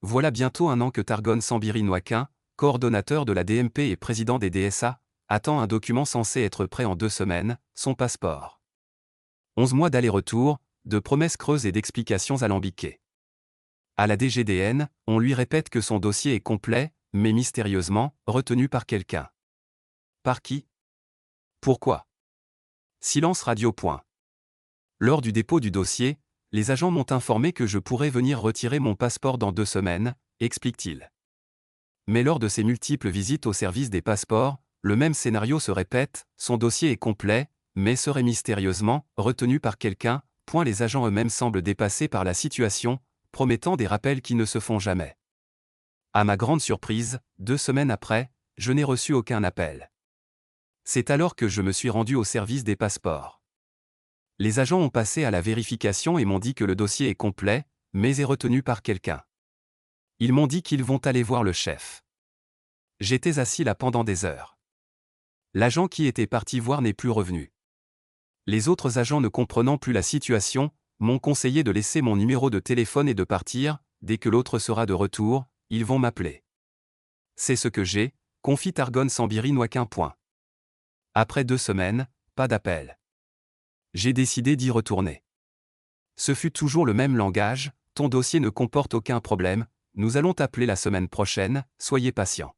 Voilà bientôt un an que Targon Sambiri-Nwakin, coordonnateur de la DMP et président des DSA, attend un document censé être prêt en 2 semaines, son passeport. 11 mois d'aller-retour, de promesses creuses et d'explications alambiquées. À la DGDN, on lui répète que son dossier est complet, mais mystérieusement, retenu par quelqu'un. Par qui? Pourquoi? Silence radio. Lors du dépôt du dossier, les agents m'ont informé que je pourrais venir retirer mon passeport dans 2 semaines, explique-t-il. Mais lors de ses multiples visites au service des passeports, le même scénario se répète, son dossier est complet, mais serait mystérieusement retenu par quelqu'un. Les agents eux-mêmes semblent dépassés par la situation, promettant des rappels qui ne se font jamais. À ma grande surprise, 2 semaines après, je n'ai reçu aucun appel. C'est alors que je me suis rendu au service des passeports. Les agents ont passé à la vérification et m'ont dit que le dossier est complet, mais est retenu par quelqu'un. Ils m'ont dit qu'ils vont aller voir le chef. J'étais assis là pendant des heures. L'agent qui était parti voir n'est plus revenu. Les autres agents, ne comprenant plus la situation, m'ont conseillé de laisser mon numéro de téléphone et de partir. Dès que l'autre sera de retour, ils vont m'appeler. C'est ce que j'ai, confie Targon Sambiri-Nwakin. Après 2 semaines, pas d'appel. J'ai décidé d'y retourner. Ce fut toujours le même langage: ton dossier ne comporte aucun problème, nous allons t'appeler la semaine prochaine, soyez patient.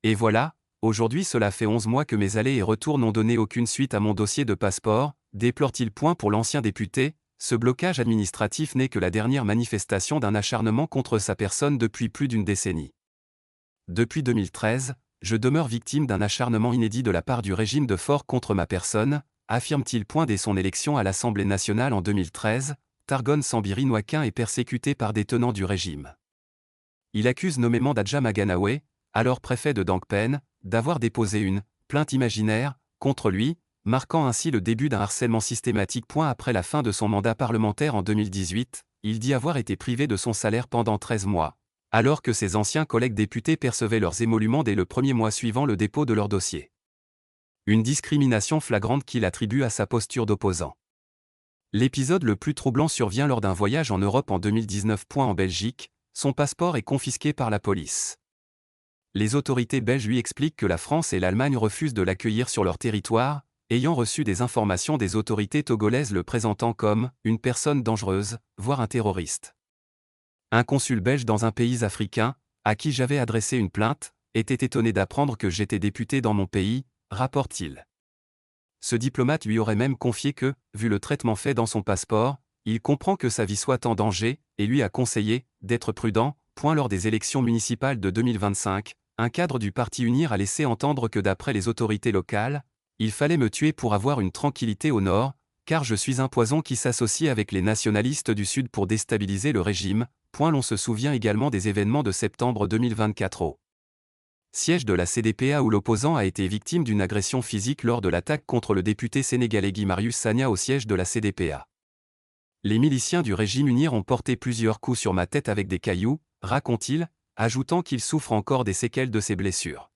Et voilà, aujourd'hui cela fait 11 mois que mes allers et retours n'ont donné aucune suite à mon dossier de passeport, déplore-t-il. Pour l'ancien député, ce blocage administratif n'est que la dernière manifestation d'un acharnement contre sa personne depuis plus d'une décennie. Depuis 2013, je demeure victime d'un acharnement inédit de la part du régime de Faure contre ma personne, affirme-t-il. Dès son élection à l'Assemblée nationale en 2013, Targon Sambiri-Nwakin est persécuté par des tenants du régime. Il accuse nommément Dadja Maganawe, alors préfet de Dankpen, d'avoir déposé une plainte imaginaire contre lui, marquant ainsi le début d'un harcèlement systématique. Après la fin de son mandat parlementaire en 2018, il dit avoir été privé de son salaire pendant 13 mois, alors que ses anciens collègues députés percevaient leurs émoluments dès le premier mois suivant le dépôt de leur dossier. Une discrimination flagrante qu'il attribue à sa posture d'opposant. L'épisode le plus troublant survient lors d'un voyage en Europe en 2019. En Belgique, son passeport est confisqué par la police. Les autorités belges lui expliquent que la France et l'Allemagne refusent de l'accueillir sur leur territoire, ayant reçu des informations des autorités togolaises le présentant comme une personne dangereuse, voire un terroriste. Un consul belge dans un pays africain, à qui j'avais adressé une plainte, était étonné d'apprendre que j'étais député dans mon pays, rapporte-t-il. Ce diplomate lui aurait même confié que, vu le traitement fait dans son passeport, il comprend que sa vie soit en danger, et lui a conseillé d'être prudent. Lors des élections municipales de 2025, un cadre du parti UNIR a laissé entendre que d'après les autorités locales, il fallait me tuer pour avoir une tranquillité au nord, car je suis un poison qui s'associe avec les nationalistes du Sud pour déstabiliser le régime. L'on se souvient également des événements de septembre 2024 au siège de la CDPA où l'opposant a été victime d'une agression physique lors de l'attaque contre le député sénégalais Guy Marius Sagna au siège de la CDPA. Les miliciens du régime UNIR ont porté plusieurs coups sur ma tête avec des cailloux, raconte-t-il, ajoutant qu'il souffre encore des séquelles de ses blessures.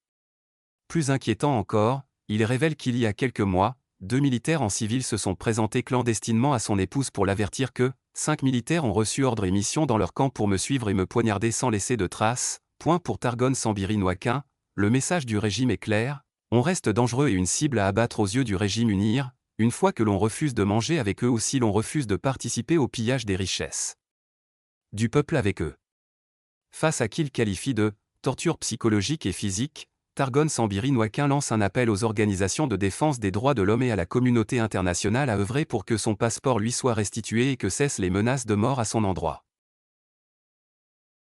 Plus inquiétant encore, il révèle qu'il y a quelques mois, 2 militaires en civil se sont présentés clandestinement à son épouse pour l'avertir que 5 militaires ont reçu ordre et mission dans leur camp pour me suivre et me poignarder sans laisser de traces. Pour Targon Sambiri-Nwakin, le message du régime est clair: on reste dangereux et une cible à abattre aux yeux du régime UNIR, une fois que l'on refuse de manger avec eux ou si l'on refuse de participer au pillage des richesses du peuple avec eux. Face à qui il qualifie de torture psychologique et physique, Targon Sambiri-Nwakin lance un appel aux organisations de défense des droits de l'homme et à la communauté internationale à œuvrer pour que son passeport lui soit restitué et que cessent les menaces de mort à son endroit.